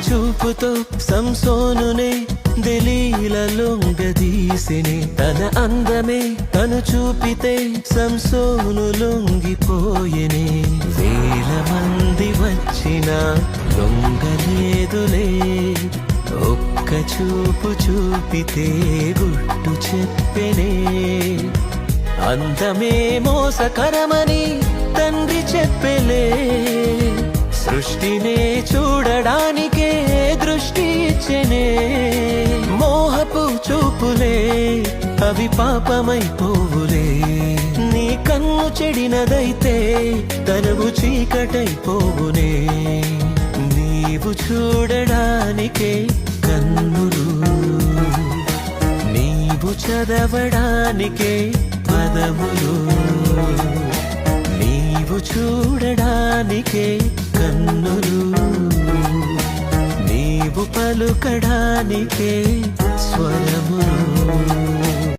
చూపుతో సంసోనునే దెలీలా లొంగదీసెనే తన అందమే తను చూపితే సంసోను లొంగిపోయెనే వేల మంది వచ్చినా లొంగలేదులే ఒక్క చూపు చూపితే గుట్టు చెప్పెనే అందమే మోసకరమని తండ్రి చెప్పెలే సృష్టినే చూడడానికే దృష్టి ఇచ్చెనే మోహపు చూపులే అవి పాపమైపోవులే నీ కన్ను చెడినదైతే తనువు చీకటైపోవునే నీవు చూడడానికే కన్నులు నీవు చదవడానికే పదములు నీవు చూడడానికే కన్నులు నీవు పలుకడానికే స్వరం